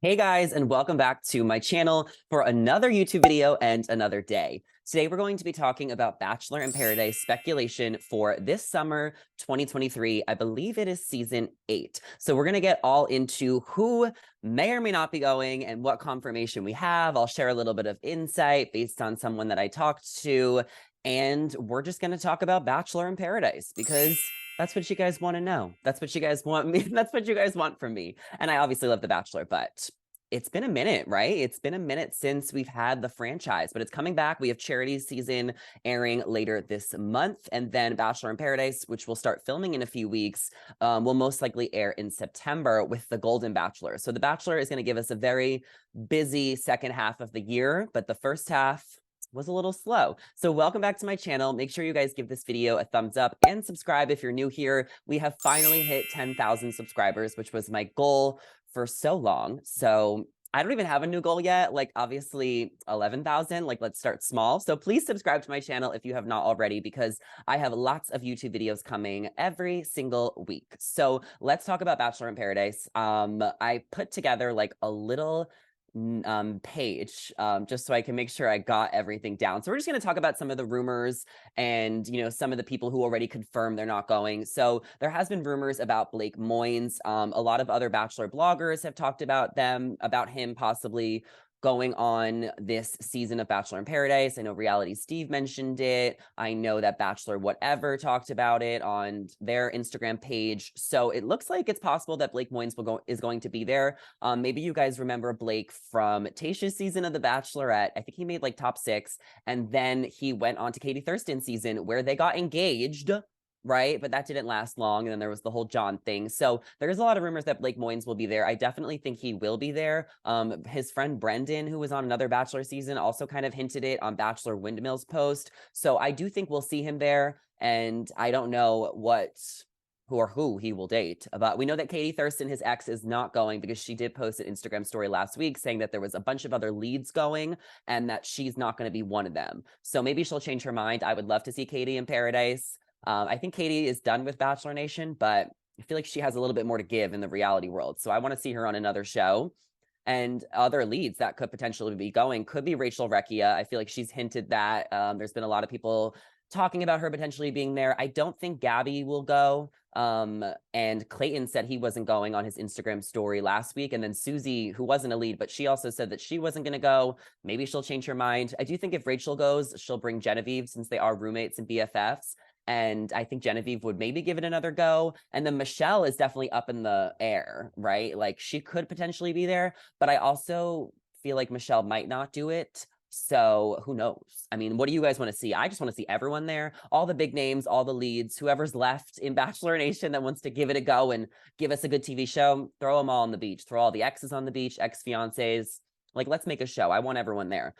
Hey guys, and welcome back to my channel for another YouTube video and another day. Today we're going to be talking about Bachelor in Paradise speculation for this summer 2023. I believe it is season 8. So we're going to get all into who may or may not be going and what confirmation we have. I'll share a little bit of insight based on someone that I talked to, and we're just going to talk about Bachelor in Paradise because that's what you guys want to know. That's what you guys want me. That's what you guys want from me. And I obviously love The Bachelor, but it's been a minute, right? It's been a minute since we've had the franchise, but it's coming back. We have Charity's season airing later this month, and then Bachelor in Paradise, which we'll start filming in a few weeks, will most likely air in September with the Golden Bachelor. So The Bachelor is going to give us a very busy second half of the year, but the first half was a little slow. So welcome back to my channel. Make sure you guys give this video a thumbs up and subscribe if you're new here. We have finally hit 10,000 subscribers, which was my goal for so long. So I don't even have a new goal yet. Like obviously 11,000, like let's start small. So please subscribe to my channel if you have not already, because I have lots of YouTube videos coming every single week. So let's talk about Bachelor in Paradise. I put together like a little page just so I can make sure I got everything down. So we're just going to talk about some of the rumors and, you know, some of the people who already confirmed they're not going. So there has been rumors about Blake Moines. A lot of other Bachelor bloggers have talked about him possibly going on this season of Bachelor in Paradise. I know Reality Steve mentioned it. I know that Bachelor Whatever talked about it on their Instagram page. So it looks like it's possible that Blake Moines is going to be there. Maybe you guys remember Blake from Tayshia's season of The Bachelorette. I think he made like top 6. And then he went on to Katie Thurston's season where they got engaged, right? But that didn't last long. And then there was the whole John thing. So there's a lot of rumors that Blake Moines will be there. I definitely think he will be there. His friend Brendan, who was on another Bachelor season, also kind of hinted it on Bachelor Windmill's post. So I do think we'll see him there. And I don't know who he will date. But we know that Katie Thurston, his ex, is not going because she did post an Instagram story last week saying that there was a bunch of other leads going and that she's not going to be one of them. So maybe she'll change her mind. I would love to see Katie in Paradise. I think Katie is done with Bachelor Nation, but I feel like she has a little bit more to give in the reality world. So I want to see her on another show. And other leads that could potentially be going could be Rachel Recchia. I feel like she's hinted that. There's been a lot of people talking about her potentially being there. I don't think Gabby will go. And Clayton said he wasn't going on his Instagram story last week. And then Susie, who wasn't a lead, but she also said that she wasn't going to go. Maybe she'll change her mind. I do think if Rachel goes, she'll bring Genevieve since they are roommates and BFFs. And I think Genevieve would maybe give it another go. And then Michelle is definitely up in the air, right? Like she could potentially be there, but I also feel like Michelle might not do it. So who knows? I mean, what do you guys want to see? I just want to see everyone there, all the big names, all the leads, whoever's left in Bachelor Nation that wants to give it a go and give us a good TV show, throw them all on the beach, throw all the exes on the beach, ex-fiancés. Like, let's make a show. I want everyone there.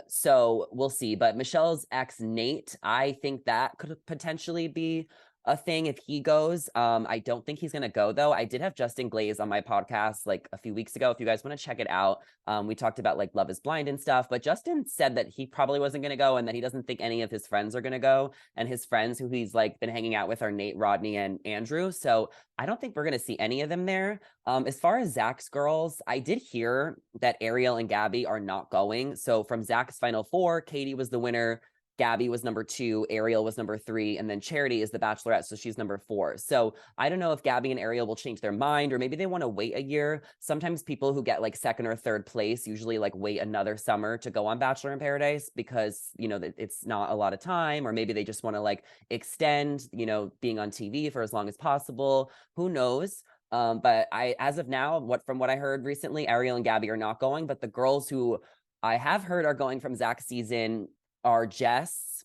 So we'll see. But Michelle's ex, Nate, I think that could potentially be a thing if he goes. I don't think he's gonna go though. I did have Justin Glaze on my podcast like a few weeks ago. If you guys want to check it out, we talked about like Love is Blind and stuff, but Justin said that he probably wasn't gonna go and that he doesn't think any of his friends are gonna go. And his friends who he's like been hanging out with are Nate, Rodney, and Andrew. So I don't think we're gonna see any of them there. As far as Zach's girls, I did hear that Ariel and Gabby are not going. So from Zach's Final Four, Katie was the winner. Gabby was number 2, Ariel was number 3, and then Charity is the Bachelorette, so she's number 4. So I don't know if Gabby and Ariel will change their mind, or maybe they want to wait a year. Sometimes people who get like 2nd or 3rd place usually like wait another summer to go on Bachelor in Paradise because, you know, it's not a lot of time, or maybe they just want to like extend, you know, being on TV for as long as possible. Who knows? But as of now, from what I heard recently, Ariel and Gabby are not going, but the girls who I have heard are going from Zach's season are Jess,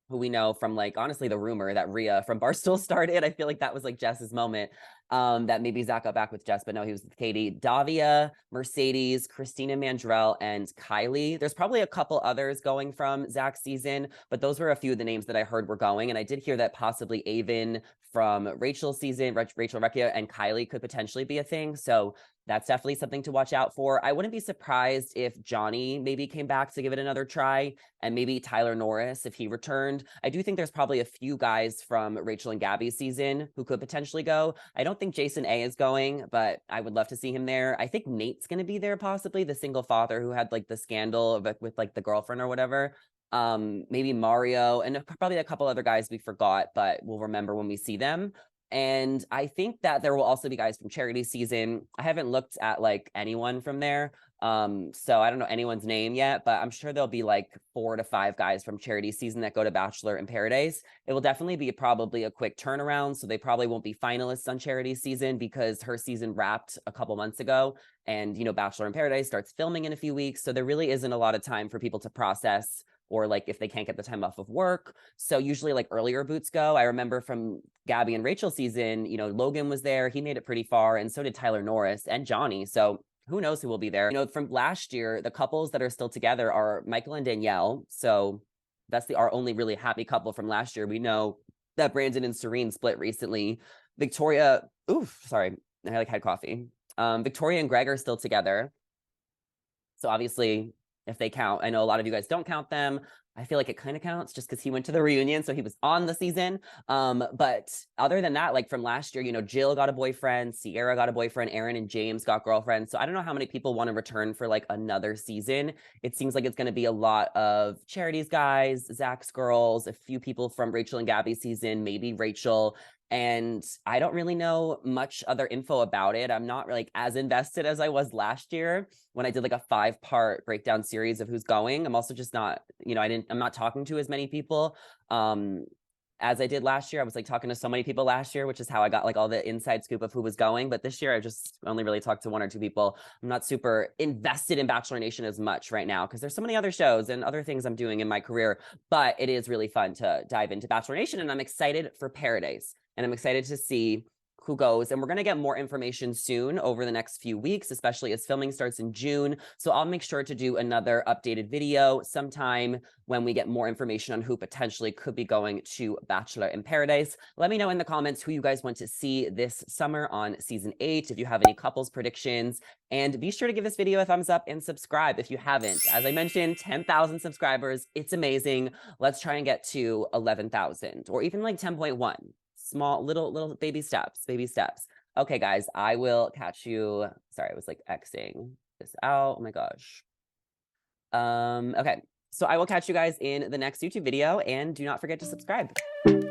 who we know from like honestly the rumor that Rhea from Barstool started. I feel like that was like Jess's moment. That maybe Zach got back with Jess, but no, he was with Katie. Davia, Mercedes, Christina Mandrell, and Kylie. There's probably a couple others going from Zach's season, but those were a few of the names that I heard were going. And I did hear that possibly Avon from Rachel's season, Rachel Recchia, and Kylie could potentially be a thing. So that's definitely something to watch out for. I wouldn't be surprised if Johnny maybe came back to give it another try, and maybe Tyler Norris if he returned. I do think there's probably a few guys from Rachel and Gabby's season who could potentially go. I don't don't think Jason A is going, but I would love to see him there. I think Nate's going to be there, possibly, the single father who had like the scandal with like the girlfriend or whatever. Maybe Mario and probably a couple other guys we forgot, but we'll remember when we see them. And I think that there will also be guys from charity season. I haven't looked at like anyone from there. So I don't know anyone's name yet, but I'm sure there'll be like 4 to 5 guys from charity season that go to Bachelor in Paradise. It will definitely be probably a quick turnaround. So they probably won't be finalists on charity season because her season wrapped a couple months ago. And, you know, Bachelor in Paradise starts filming in a few weeks. So there really isn't a lot of time for people to process, or like if they can't get the time off of work. So usually like earlier boots go. I remember from Gabby and Rachel season, you know, Logan was there. He made it pretty far. And so did Tyler Norris and Johnny. So who knows who will be there. You know, from last year, the couples that are still together are Michael and Danielle. So that's our only really happy couple from last year. We know that Brandon and Serene split recently. Victoria, sorry, I like had coffee. Victoria and Greg are still together. So obviously, if they count, I know a lot of you guys don't count them. I feel like it kind of counts just because he went to the reunion, so he was on the season. But other than that, like from last year, you know, Jill got a boyfriend, Sierra got a boyfriend, Aaron and James got girlfriends. So I don't know how many people want to return for like another season. It seems like it's going to be a lot of Charities guys, Zach's girls, a few people from Rachel and Gabby's season, maybe Rachel. And I don't really know much other info about it. I'm not like as invested as I was last year when I did like a 5-part breakdown series of who's going. I'm also just not, you know, I'm not talking to as many people as I did last year. I was like talking to so many people last year, which is how I got like all the inside scoop of who was going. But this year I just only really talked to 1 or 2 people. I'm not super invested in Bachelor Nation as much right now because there's so many other shows and other things I'm doing in my career. But it is really fun to dive into Bachelor Nation, and I'm excited for Paradise. And I'm excited to see who goes. And we're going to get more information soon over the next few weeks, especially as filming starts in June. So I'll make sure to do another updated video sometime when we get more information on who potentially could be going to Bachelor in Paradise. Let me know in the comments who you guys want to see this summer on season 8, if you have any couples predictions. And be sure to give this video a thumbs up and subscribe if you haven't. As I mentioned, 10,000 subscribers. It's amazing. Let's try and get to 11,000 or even like 10.1. Small, little baby steps. Okay, guys, I will catch you. Sorry, I was like Xing this out. Oh my gosh. Okay, so I will catch you guys in the next YouTube video, and do not forget to subscribe.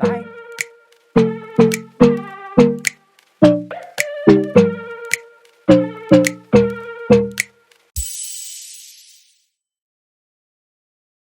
Bye.